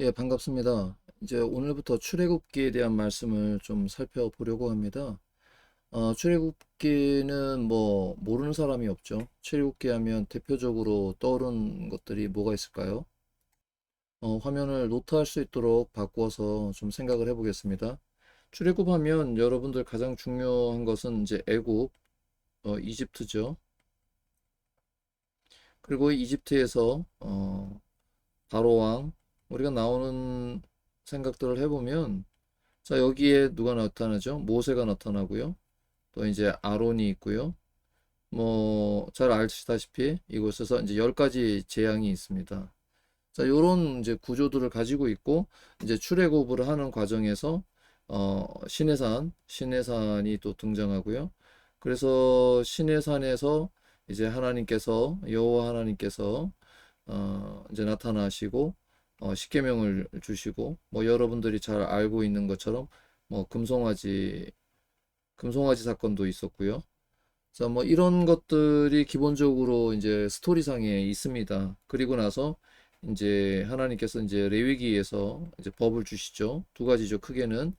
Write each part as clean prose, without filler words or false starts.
예, 반갑습니다. 이제 오늘부터 출애굽기에 대한 말씀을 좀 살펴보려고 합니다. 출애굽기는 뭐 모르는 사람이 없죠. 출애굽기 하면 대표적으로 떠오르는 것들이 뭐가 있을까요? 화면을 노트할 수 있도록 바꾸어서 좀 생각을 해보겠습니다. 출애굽하면 여러분들 가장 중요한 것은 이제 애굽, 이집트죠. 그리고 이집트에서 바로 왕, 우리가 나오는 생각들을 해보면 자, 여기에 누가 나타나죠? 모세가 나타나고요. 또 이제 아론이 있고요. 뭐, 잘 아시다시피 이곳에서 이제 10가지 재앙이 있습니다. 자, 요런 이제 구조들을 가지고 있고, 이제 출애굽을 하는 과정에서, 시내산이 또 등장하고요. 그래서 시내산에서 이제 하나님께서, 여호와 하나님께서, 이제 나타나시고, 십계명을 주시고, 뭐 여러분들이 잘 알고 있는 것처럼, 뭐 금송아지 사건도 있었고요. 자, 뭐 이런 것들이 기본적으로 이제 스토리상에 있습니다. 그리고 나서 이제 하나님께서 이제 레위기에서 이제 법을 주시죠. 두 가지죠. 크게는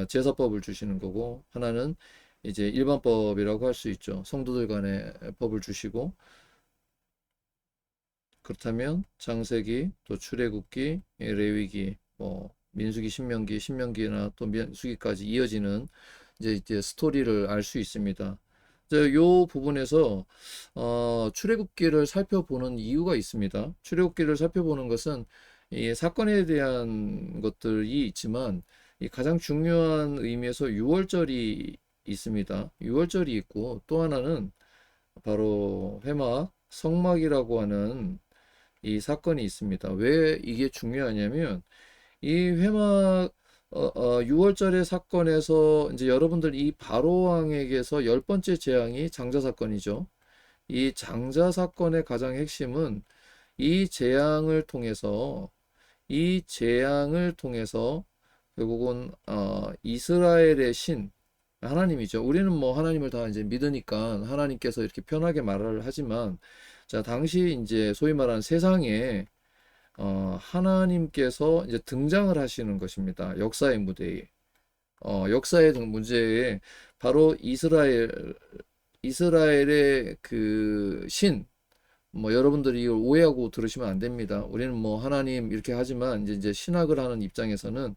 제사법을 주시는 거고 하나는 이제 일반법이라고 할 수 있죠. 성도들 간에 법을 주시고 그렇다면 창세기, 또 출애굽기, 레위기, 뭐 민수기, 신명기나 또 민수기까지 이어지는 이제 스토리를 알 수 있습니다. 이제 요 부분에서 출애굽기를 살펴보는 이유가 있습니다. 출애굽기를 살펴보는 것은 이 사건에 대한 것들이 있지만 이 가장 중요한 의미에서 유월절이 있습니다. 유월절이 있고 또 하나는 바로 회막, 성막이라고 하는 이 사건이 있습니다. 왜 이게 중요하냐면 이 회막 6월절의 사건에서 이제 여러분들 이 바로 왕에게서 열 번째 재앙이 장자 사건이죠. 이 장자 사건의 가장 핵심은 이 재앙을 통해서 결국은 이스라엘의 신 하나님이죠. 우리는 뭐 하나님을 다 이제 믿으니까 하나님께서 이렇게 편하게 말을 하지만 자, 당시 이제 소위 말하는 세상에 하나님께서 이제 등장을 하시는 것입니다. 역사의 무대에. 역사의 문제에 바로 이스라엘의 그 신, 뭐 여러분들이 이걸 오해하고 들으시면 안 됩니다. 우리는 뭐 하나님 이렇게 하지만 이제 신학을 하는 입장에서는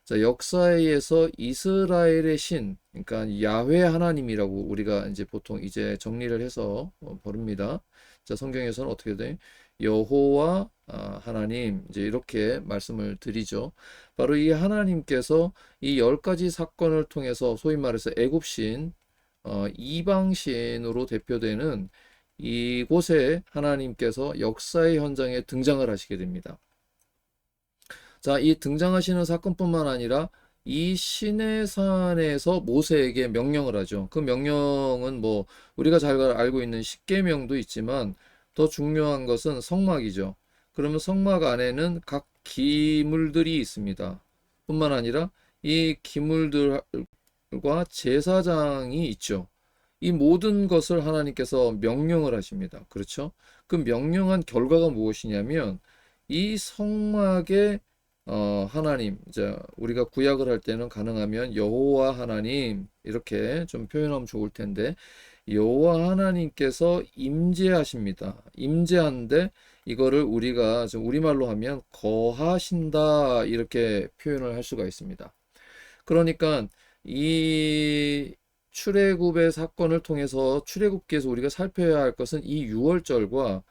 자, 역사에서 이스라엘의 신, 그러니까 야훼 하나님이라고 우리가 이제 보통 이제 정리를 해서 부릅니다. 자, 성경에서는 어떻게 돼? 여호와 하나님 이제 이렇게 말씀을 드리죠. 바로 이 하나님께서 이 10가지 사건을 통해서 소위 말해서 애굽신 이방신으로 대표되는 이곳에 하나님께서 역사의 현장에 등장을 하시게 됩니다. 자, 이 등장하시는 사건뿐만 아니라 이 시내산에서 모세에게 명령을 하죠. 그 명령은 뭐 우리가 잘 알고 있는 십계명도 있지만 더 중요한 것은 성막이죠. 그러면 성막 안에는 각 기물들이 있습니다. 뿐만 아니라 이 기물들과 제사장이 있죠. 이 모든 것을 하나님께서 명령을 하십니다. 그렇죠? 그 명령한 결과가 무엇이냐면 이 성막에 하나님, 이제 우리가 구약을 할 때는 가능하면 여호와 하나님 이렇게 좀 표현하면 좋을 텐데 여호와 하나님께서 임재하십니다. 임재한데 이거를 우리가 좀 우리말로 하면 거하신다 이렇게 표현을 할 수가 있습니다. 그러니까 이 출애굽의 사건을 통해서 출애굽기에서 우리가 살펴야 할 것은 이 유월절과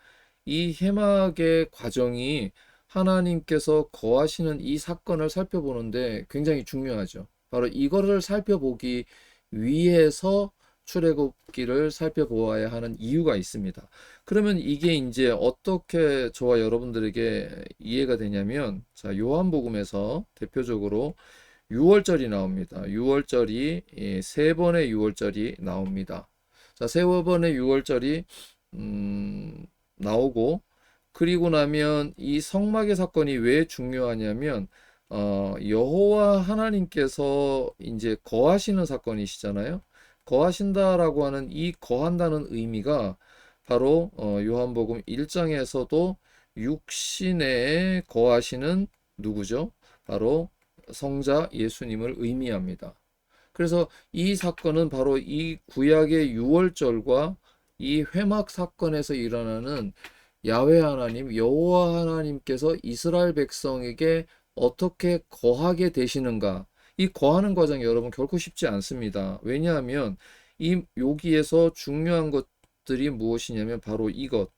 이 해막의 과정이 하나님께서 거하시는 이 사건을 살펴보는데 굉장히 중요하죠. 바로 이거를 살펴보기 위해서 출애굽기를 살펴보아야 하는 이유가 있습니다. 그러면 이게 이제 어떻게 저와 여러분들에게 이해가 되냐면, 자, 요한복음에서 대표적으로 6월절이 나옵니다. 6월절이 세 번의 6월절이 나옵니다. 자, 세 번의 6월절이 나오고 그리고 나면 이 성막의 사건이 왜 중요하냐면 여호와 하나님께서 이제 거하시는 사건이시잖아요. 거하신다라고 하는 이 거한다는 의미가 바로 요한복음 1장에서도 육신에 거하시는 누구죠? 바로 성자 예수님을 의미합니다. 그래서 이 사건은 바로 이 구약의 유월절과 이 회막 사건에서 일어나는 야훼 하나님, 여호와 하나님께서 이스라엘 백성에게 어떻게 거하게 되시는가. 이 거하는 과정이 여러분 결코 쉽지 않습니다. 왜냐하면 이 여기에서 중요한 것들이 무엇이냐면 바로 이것.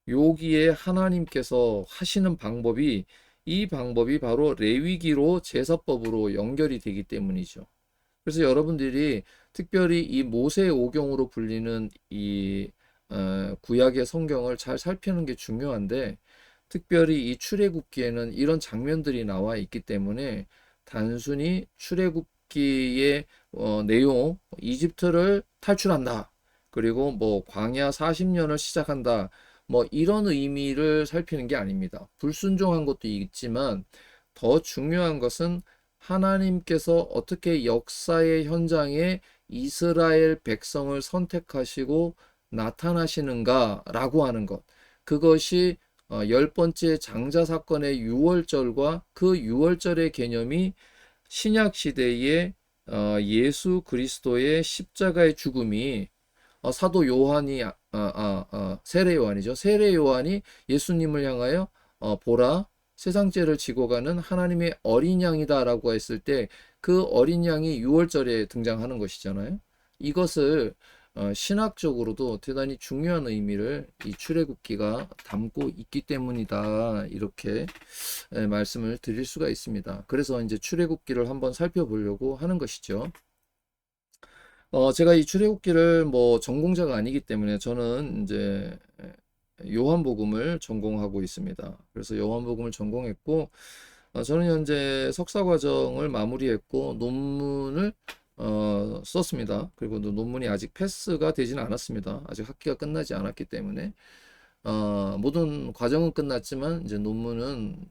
여기에 하나님께서 하시는 방법이 이 방법이 바로 레위기로 제사법으로 연결이 되기 때문이죠. 그래서 여러분들이 특별히 이 모세 오경으로 불리는 이 구약의 성경을 잘 살피는 게 중요한데 특별히 이 출애굽기에는 이런 장면들이 나와 있기 때문에 단순히 출애굽기의 내용, 이집트를 탈출한다. 그리고 뭐 광야 40년을 시작한다. 뭐 이런 의미를 살피는 게 아닙니다. 불순종한 것도 있지만 더 중요한 것은 하나님께서 어떻게 역사의 현장에 이스라엘 백성을 선택하시고 나타나시는가라고 하는 것. 그것이 열 번째 장자 사건의 유월절과 그 유월절의 개념이 신약 시대의 예수 그리스도의 십자가의 죽음이 사도 요한이 세례 요한이죠. 세례 요한이 예수님을 향하여 보라 세상 죄를 지고 가는 하나님의 어린 양이다라고 했을 때 그 어린 양이 유월절에 등장하는 것이잖아요. 이것을 신학적으로도 대단히 중요한 의미를 이 출애굽기가 담고 있기 때문이다. 이렇게 말씀을 드릴 수가 있습니다. 그래서 이제 출애굽기를 한번 살펴보려고 하는 것이죠. 제가 이 출애굽기를 뭐 전공자가 아니기 때문에 저는 이제 요한복음을 전공하고 있습니다. 그래서 요한복음을 전공했고, 저는 현재 석사 과정을 마무리했고 논문을 썼습니다. 그리고 논문이 아직 패스가 되지는 않았습니다. 아직 학기가 끝나지 않았기 때문에 모든 과정은 끝났지만 이제 논문은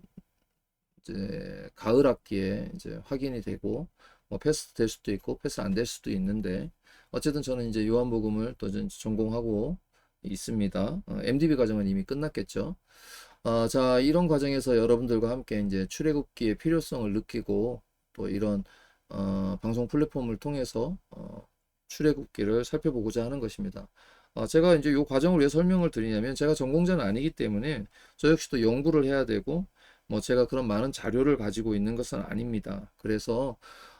이제 가을 학기에 이제 확인이 되고 뭐 패스 될 수도 있고 패스 안 될 수도 있는데 어쨌든 저는 이제 요한복음을 또 전공하고 있습니다. MDB 과정은 이미 끝났겠죠. 자, 이런 과정에서 여러분들과 함께 이제 출애굽기의 필요성을 느끼고 또 이런 방송 플랫폼을 통해서 출애굽기를 살펴보고자 하는 것입니다. 제가 이제 이 과정을 왜 설명을 드리냐면 제가 전공자는 아니기 때문에 저 역시도 연구를 해야 되고 뭐 제가 그런 많은 자료를 가지고 있는 것은 아닙니다. 그래서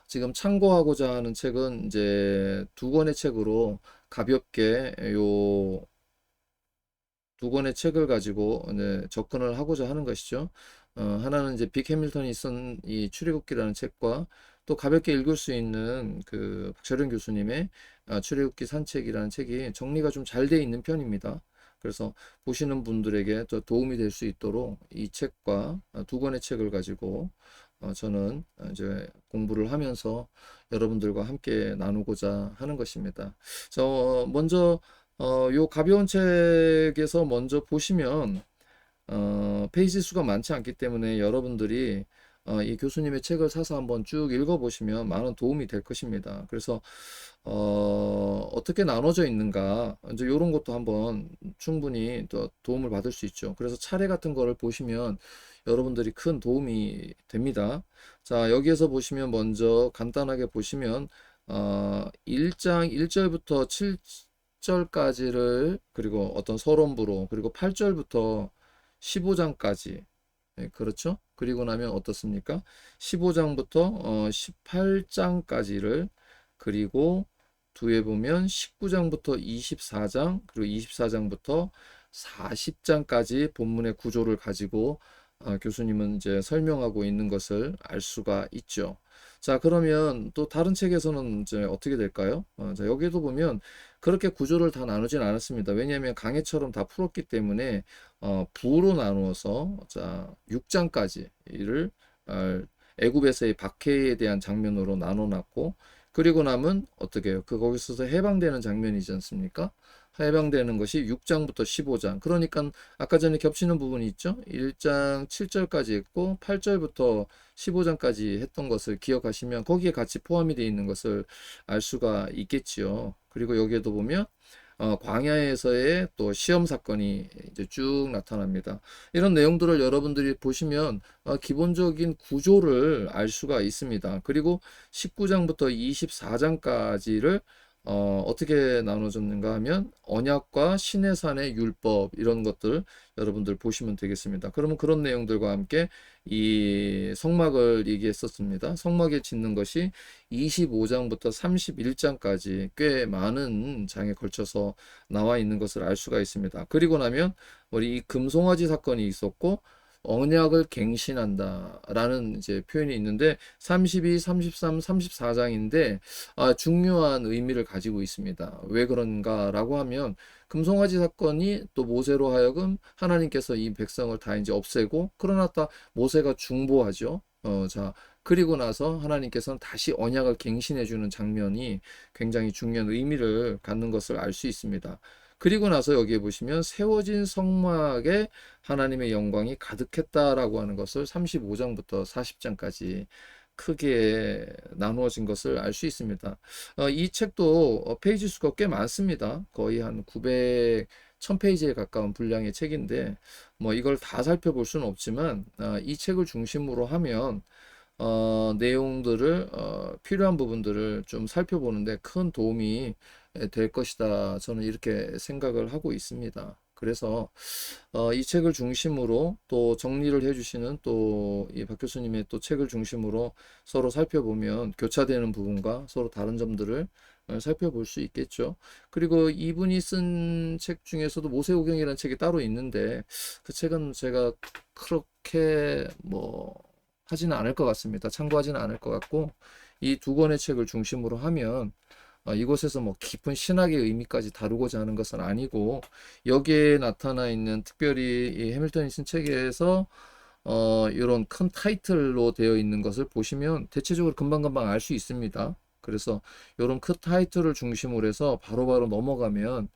지금 참고하고자 하는 책은 이제 두 권의 책으로 가볍게 요 두 권의 책을 가지고 접근을 하고자 하는 것이죠. 하나는 이제 빅 해밀턴이 쓴 이 출애굽기라는 책과 또 가볍게 읽을 수 있는 그 박철현 교수님의 출애굽기 산책이라는 책이 정리가 좀 잘 돼 있는 편입니다. 그래서 보시는 분들에게 더 도움이 될 수 있도록 이 책과 두 권의 책을 가지고 저는 이제 공부를 하면서 여러분들과 함께 나누고자 하는 것입니다. 먼저 요 가벼운 책에서 먼저 보시면 페이지 수가 많지 않기 때문에 여러분들이 이 교수님의 책을 사서 한번 쭉 읽어보시면 많은 도움이 될 것입니다. 그래서 어떻게 나눠져 있는가 이제 이런 것도 한번 충분히 또 도움을 받을 수 있죠. 그래서 차례 같은 거를 보시면 여러분들이 큰 도움이 됩니다. 자, 여기에서 보시면 먼저 간단하게 보시면 1장 1절부터 7절까지를 그리고 어떤 서론부로 그리고 8절부터 15장까지 그렇죠? 그리고 나면 어떻습니까? 15장부터 18장까지를 그리고 뒤에 보면 19장부터 24장 그리고 24장부터 40장까지 본문의 구조를 가지고 교수님은 이제 설명하고 있는 것을 알 수가 있죠. 자, 그러면 또 다른 책에서는 이제 어떻게 될까요? 자, 여기도 보면 그렇게 구조를 다 나누진 않았습니다. 왜냐하면 강해처럼 다 풀었기 때문에 부로 나누어서 자 6장까지를 애굽에서의 박해에 대한 장면으로 나눠놨고 그리고 남은 어떻게 해요? 그 거기서 해방되는 장면이지 않습니까? 해방되는 것이 6장부터 15장. 그러니까 아까 전에 겹치는 부분이 있죠? 1장 7절까지 했고 8절부터 15장까지 했던 것을 기억하시면 거기에 같이 포함이 되어 있는 것을 알 수가 있겠지요. 그리고 여기에도 보면 광야에서의 또 시험 사건이 이제 쭉 나타납니다. 이런 내용들을 여러분들이 보시면 기본적인 구조를 알 수가 있습니다. 그리고 19장부터 24장까지를 어떻게 나눠졌는가 하면 언약과 시내산의 율법 이런 것들 여러분들 보시면 되겠습니다. 그러면 그런 내용들과 함께 이 성막을 얘기했었습니다. 성막에 짓는 것이 25장부터 31장까지 꽤 많은 장에 걸쳐서 나와 있는 것을 알 수가 있습니다. 그리고 나면 우리 이 금송아지 사건이 있었고 언약을 갱신한다라는 이제 표현이 있는데 32, 33, 34장인데 중요한 의미를 가지고 있습니다. 왜 그런가라고 하면 금송아지 사건이 또 모세로 하여금 하나님께서 이 백성을 다 이제 없애고 그러나 또 모세가 중보하죠. 자, 그리고 나서 하나님께서는 다시 언약을 갱신해 주는 장면이 굉장히 중요한 의미를 갖는 것을 알 수 있습니다. 그리고 나서 여기에 보시면 세워진 성막에 하나님의 영광이 가득했다라고 하는 것을 35장부터 40장까지 크게 나누어진 것을 알 수 있습니다. 이 책도 페이지 수가 꽤 많습니다. 거의 한 900, 1000페이지에 가까운 분량의 책인데 뭐 이걸 다 살펴볼 수는 없지만 이 책을 중심으로 하면 내용들을 필요한 부분들을 좀 살펴보는데 큰 도움이 될 것이다. 저는 이렇게 생각을 하고 있습니다. 그래서 이 책을 중심으로 또 정리를 해주시는 또 이 박 교수님의 또 책을 중심으로 서로 살펴보면 교차되는 부분과 서로 다른 점들을 살펴볼 수 있겠죠. 그리고 이분이 쓴 책 중에서도 모세오경이라는 책이 따로 있는데 그 책은 제가 그렇게 뭐 하지는 않을 것 같습니다. 참고하지는 않을 것 같고 이 두 권의 책을 중심으로 하면 이곳에서 뭐 깊은 신학의 의미까지 다루고자 하는 것은 아니고 여기에 나타나 있는 특별히 이 해밀턴이 쓴 책에서 이런 큰 타이틀로 되어 있는 것을 보시면 대체적으로 금방금방 알 수 있습니다. 그래서 이런 큰 타이틀을 중심으로 해서 바로바로 넘어가면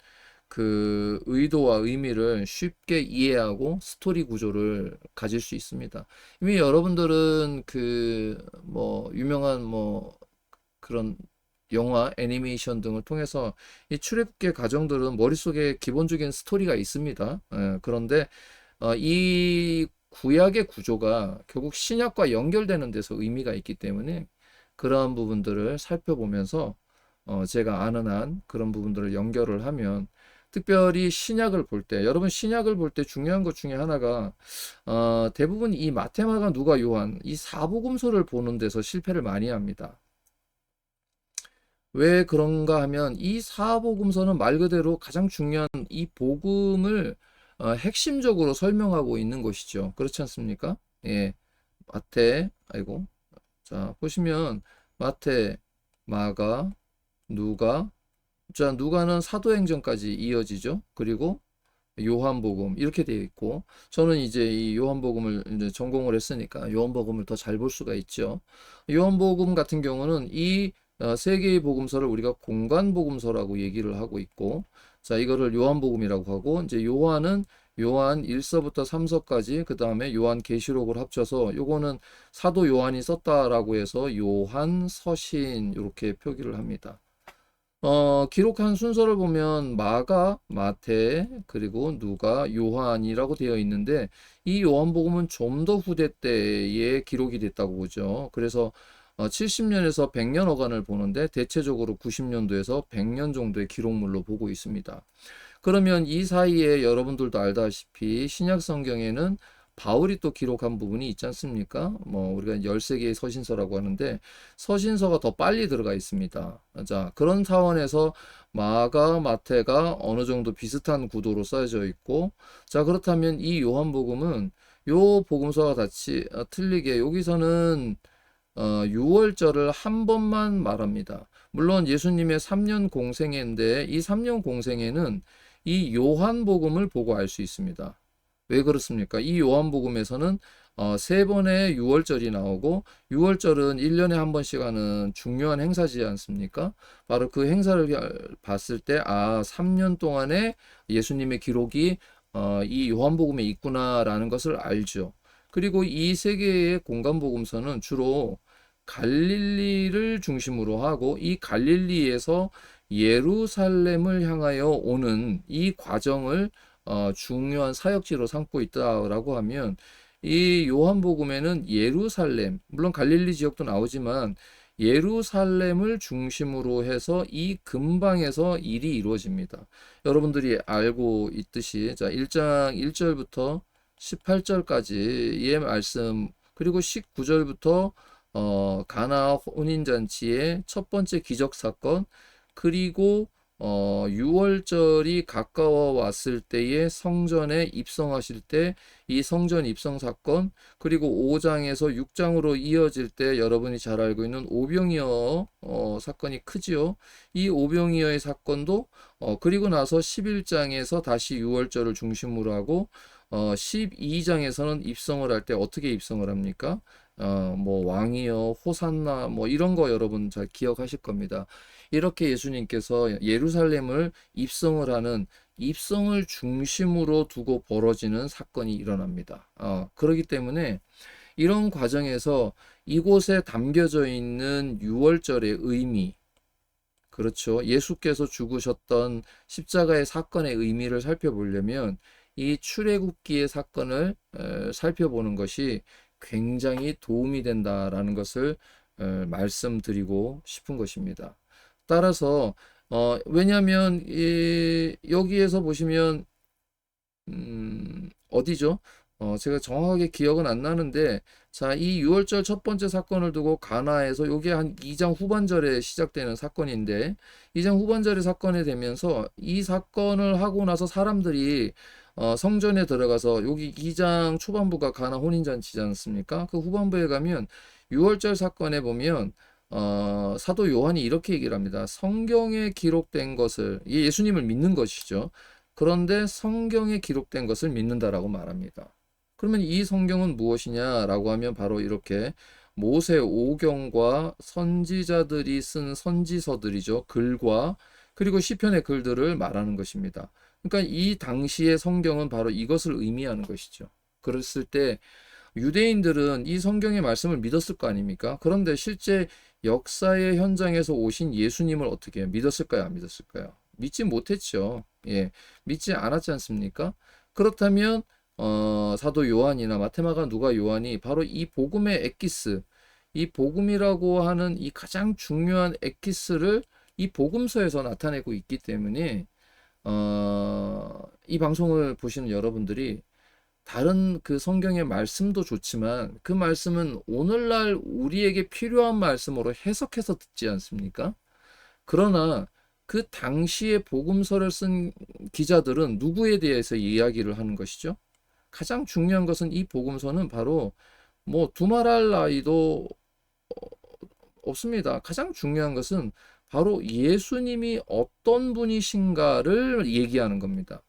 그 의도와 의미를 쉽게 이해하고 스토리 구조를 가질 수 있습니다. 이미 여러분들은 그 뭐 유명한 뭐 그런 영화, 애니메이션 등을 통해서 이 출애굽기의 과정들은 머릿속에 기본적인 스토리가 있습니다. 그런데 이 구약의 구조가 결국 신약과 연결되는 데서 의미가 있기 때문에 그러한 부분들을 살펴보면서 제가 아는 한 그런 부분들을 연결을 하면 특별히 신약을 볼 때, 여러분 신약을 볼 때 중요한 것 중에 하나가 대부분 이 마태마가 누가 요한 이 사복음서를 보는 데서 실패를 많이 합니다. 왜 그런가 하면 이 사복음서는 말 그대로 가장 중요한 이 복음을 핵심적으로 설명하고 있는 것이죠. 그렇지 않습니까? 예, 마태, 아이고, 자 보시면 마태, 마가, 누가, 자 누가는 사도행전까지 이어지죠. 그리고 요한복음 이렇게 되어 있고 저는 이제 이 요한복음을 이제 전공을 했으니까 요한복음을 더 잘 볼 수가 있죠. 요한복음 같은 경우는 이 세 개의 복음서를 우리가 공관복음서라고 얘기를 하고 있고 자 이거를 요한복음이라고 하고 이제 요한은 요한 1서부터 3서까지 그 다음에 요한 계시록을 합쳐서 요거는 사도 요한이 썼다라고 해서 요한 서신 이렇게 표기를 합니다. 기록한 순서를 보면 마가, 마태, 그리고 누가, 요한이라고 되어 있는데 이 요한복음은 좀 더 후대 때에 기록이 됐다고 보죠. 그래서 70년에서 100년 어간을 보는데 대체적으로 90년도에서 100년 정도의 기록물로 보고 있습니다. 그러면 이 사이에 여러분들도 알다시피 신약 성경에는 바울이 또 기록한 부분이 있지 않습니까? 뭐 우리가 13개의 서신서라고 하는데 서신서가 더 빨리 들어가 있습니다. 자, 그런 차원에서 마가, 마태가 어느 정도 비슷한 구도로 써져 있고 자, 그렇다면 이 요한복음은 요 복음서와 같이 틀리게 여기서는 6월절을 한 번만 말합니다. 물론 예수님의 3년 공생애인데 이 3년 공생애는 이 요한복음을 보고 알 수 있습니다. 왜 그렇습니까? 이 요한복음에서는 세 번의 6월절이 나오고 6월절은 1년에 한 번씩 하는 중요한 행사지 않습니까? 바로 그 행사를 봤을 때 3년 동안에 예수님의 기록이 이 요한복음에 있구나라는 것을 알죠. 그리고 이 세 개의 공간복음서는 주로 갈릴리를 중심으로 하고 이 갈릴리에서 예루살렘을 향하여 오는 이 과정을 중요한 사역지로 삼고 있다라고 하면 이 요한복음에는 예루살렘, 물론 갈릴리 지역도 나오지만 예루살렘을 중심으로 해서 이 근방에서 일이 이루어집니다. 여러분들이 알고 있듯이 자, 1장 1절부터 18절까지의 말씀, 그리고 19절부터 가나 혼인잔치의 첫 번째 기적 사건, 그리고 6월절이 가까워 왔을 때에 성전에 입성하실 때 이 성전 입성 사건, 그리고 5장에서 6장으로 이어질 때 여러분이 잘 알고 있는 오병이어 사건이 크지요. 이 오병이어의 사건도 그리고 나서 11장에서 다시 6월절을 중심으로 하고 12장에서는 입성을 할 때 어떻게 입성을 합니까? 뭐 왕이여 호산나 뭐 이런 거 여러분 잘 기억하실 겁니다. 이렇게 예수님께서 예루살렘을 입성을 하는 입성을 중심으로 두고 벌어지는 사건이 일어납니다. 그렇기 때문에 이런 과정에서 이곳에 담겨져 있는 6월절의 의미, 그렇죠. 예수께서 죽으셨던 십자가의 사건의 의미를 살펴보려면 이 출애굽기의 사건을 살펴보는 것이 굉장히 도움이 된다라는 것을 말씀드리고 싶은 것입니다. 따라서 왜냐하면 여기에서 보시면 어디죠? 제가 정확하게 기억은 안 나는데 자, 이 6월절 첫 번째 사건을 두고 가나에서 요게 한 2장 후반절에 시작되는 사건인데 2장 후반절의 사건이 되면서 이 사건을 하고 나서 사람들이 성전에 들어가서 여기 2장 초반부가 가나 혼인잔치지 않습니까? 그 후반부에 가면 6월절 사건에 보면 사도 요한이 이렇게 얘기를 합니다. 성경에 기록된 것을, 이게 예수님을 믿는 것이죠. 그런데 성경에 기록된 것을 믿는다라고 말합니다. 그러면 이 성경은 무엇이냐라고 하면 바로 이렇게 모세 오경과 선지자들이 쓴 선지서들이죠. 글과 그리고 시편의 글들을 말하는 것입니다. 그러니까 이 당시의 성경은 바로 이것을 의미하는 것이죠. 그랬을 때 유대인들은 이 성경의 말씀을 믿었을 거 아닙니까? 그런데 실제 역사의 현장에서 오신 예수님을 어떻게 믿었을까요? 안 믿었을까요? 믿지 못했죠. 예, 믿지 않았지 않습니까? 그렇다면 사도 요한이나 마테마가 누가 요한이 바로 이 복음의 엑기스, 이 복음이라고 하는 이 가장 중요한 엑기스를 이 복음서에서 나타내고 있기 때문에 이 방송을 보시는 여러분들이 다른 그 성경의 말씀도 좋지만 그 말씀은 오늘날 우리에게 필요한 말씀으로 해석해서 듣지 않습니까? 그러나 그 당시에 복음서를 쓴 기자들은 누구에 대해서 이야기를 하는 것이죠? 가장 중요한 것은 이 복음서는 바로 뭐 두말할 나위도 없습니다. 가장 중요한 것은 바로 예수님이 어떤 분이신가를 얘기하는 겁니다.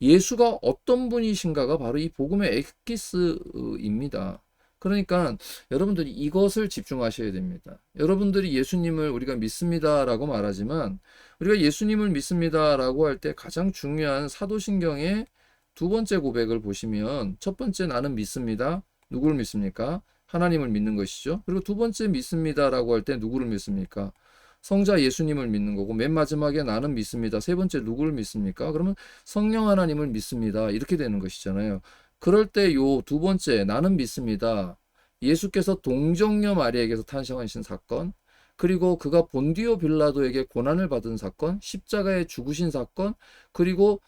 예수가 어떤 분이신가가 바로 이 복음의 엑기스입니다. 그러니까 여러분들이 이것을 집중하셔야 됩니다. 여러분들이 예수님을 우리가 믿습니다라고 말하지만 우리가 예수님을 믿습니다라고 할 때 가장 중요한 사도신경의 두 번째 고백을 보시면 첫 번째 나는 믿습니다. 누구를 믿습니까? 하나님을 믿는 것이죠. 그리고 두 번째 믿습니다라고 할 때 누구를 믿습니까? 성자 예수님을 믿는 거고 맨 마지막에 나는 믿습니다. 세 번째 누구를 믿습니까? 그러면 성령 하나님을 믿습니다. 이렇게 되는 것이잖아요. 그럴 때 요 두 번째 나는 믿습니다. 예수께서 동정녀 마리아에게서 탄생하신 사건, 그리고 그가 본디오 빌라도에게 고난을 받은 사건, 십자가에 죽으신 사건, 그리고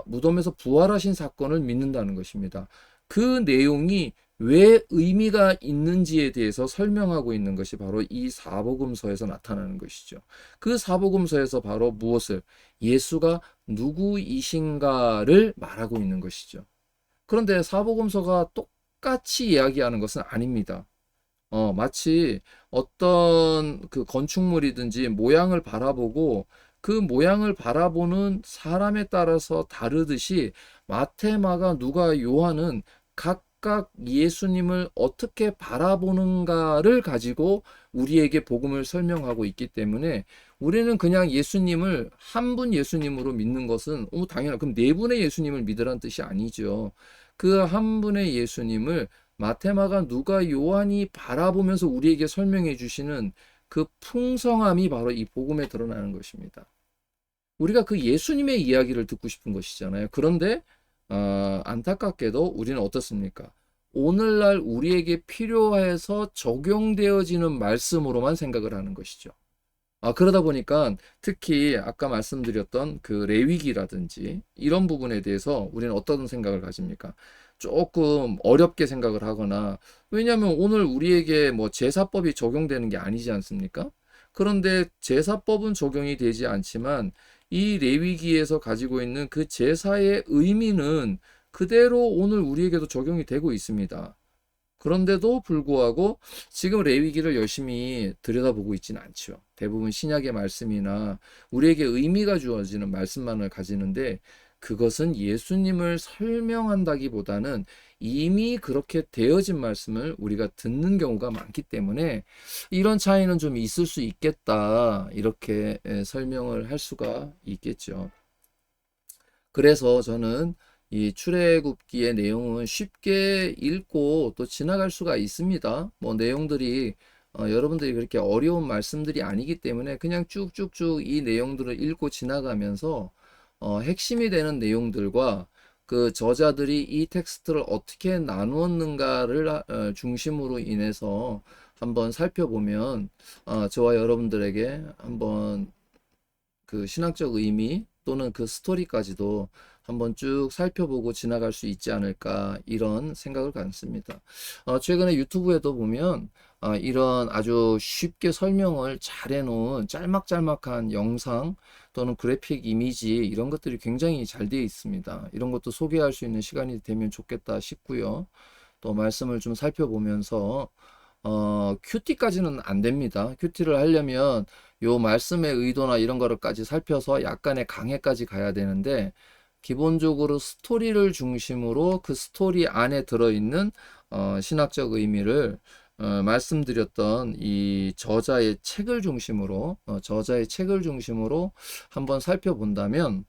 무덤에서 부활하신 사건을 믿는다는 것입니다. 그 내용이 왜 의미가 있는지에 대해서 설명하고 있는 것이 바로 이 사복음서에서 나타나는 것이죠. 그 사복음서에서 바로 무엇을 예수가 누구이신가를 말하고 있는 것이죠. 그런데 사복음서가 똑같이 이야기하는 것은 아닙니다. 마치 어떤 그 건축물이든지 모양을 바라보고 그 모양을 바라보는 사람에 따라서 다르듯이 마태, 마가, 누가, 요한은 각각 예수님을 어떻게 바라보는가를 가지고 우리에게 복음을 설명하고 있기 때문에 우리는 그냥 예수님을 한 분 예수님으로 믿는 것은 당연하다. 그럼 네 분의 예수님을 믿으라는 뜻이 아니죠. 그 한 분의 예수님을 마테, 마가, 누가, 요한이 바라보면서 우리에게 설명해 주시는 그 풍성함이 바로 이 복음에 드러나는 것입니다. 우리가 그 예수님의 이야기를 듣고 싶은 것이잖아요. 그런데 안타깝게도 우리는 어떻습니까? 오늘날 우리에게 필요해서 적용되어지는 말씀으로만 생각을 하는 것이죠. 그러다 보니까 특히 아까 말씀드렸던 그 레위기라든지 이런 부분에 대해서 우리는 어떤 생각을 가집니까? 조금 어렵게 생각을 하거나, 왜냐하면 오늘 우리에게 뭐 제사법이 적용되는 게 아니지 않습니까? 그런데 제사법은 적용이 되지 않지만 이 레위기에서 가지고 있는 그 제사의 의미는 그대로 오늘 우리에게도 적용이 되고 있습니다. 그런데도 불구하고 지금 레위기를 열심히 들여다보고 있지는 않죠. 대부분 신약의 말씀이나 우리에게 의미가 주어지는 말씀만을 가지는데, 그것은 예수님을 설명한다기보다는 이미 그렇게 되어진 말씀을 우리가 듣는 경우가 많기 때문에 이런 차이는 좀 있을 수 있겠다, 이렇게 설명을 할 수가 있겠죠. 그래서 저는 이 출애굽기의 내용은 쉽게 읽고 또 지나갈 수가 있습니다. 뭐 내용들이 여러분들이 그렇게 어려운 말씀들이 아니기 때문에 그냥 쭉쭉쭉 이 내용들을 읽고 지나가면서 핵심이 되는 내용들과 그 저자들이 이 텍스트를 어떻게 나누었는가를 중심으로 인해서 한번 살펴보면 저와 여러분들에게 한번 그 신학적 의미 또는 그 스토리까지도 한번 쭉 살펴보고 지나갈 수 있지 않을까, 이런 생각을 갖습니다. 최근에 유튜브에도 보면 이런 아주 쉽게 설명을 잘 해놓은 짤막짤막한 영상 또는 그래픽 이미지, 이런 것들이 굉장히 잘 되어 있습니다. 이런 것도 소개할 수 있는 시간이 되면 좋겠다 싶고요. 또 말씀을 좀 살펴보면서 큐티까지는 안 됩니다. 큐티를 하려면 요 말씀의 의도나 이런 거를까지 살펴서 약간의 강해까지 가야 되는데, 기본적으로 스토리를 중심으로 그 스토리 안에 들어있는 신학적 의미를 말씀드렸던 이 저자의 책을 중심으로 한번 살펴본다면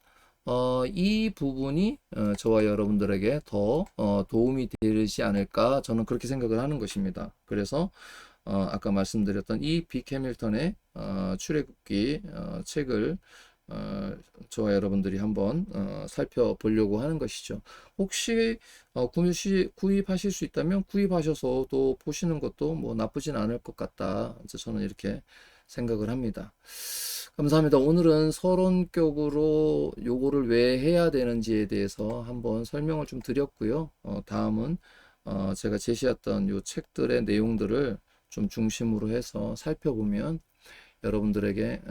이 부분이 저와 여러분들에게 더 도움이 되지 않을까, 저는 그렇게 생각을 하는 것입니다. 그래서 아까 말씀드렸던 이 빅 해밀턴의 출애굽기 책을 저와 여러분들이 한번 살펴보려고 하는 것이죠. 혹시 구입하실 수 있다면 구입하셔서 또 보시는 것도 뭐 나쁘진 않을 것 같다, 이제 저는 이렇게 생각을 합니다. 감사합니다. 오늘은 서론격으로 요거를 왜 해야 되는지에 대해서 한번 설명을 좀 드렸고요. 다음은 제가 제시했던 요 책들의 내용들을 좀 중심으로 해서 살펴보면 여러분들에게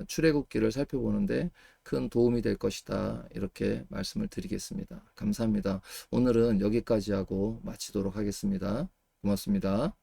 출애굽기를 살펴보는데 큰 도움이 될 것이다, 이렇게 말씀을 드리겠습니다. 감사합니다. 오늘은 여기까지 하고 마치도록 하겠습니다. 고맙습니다.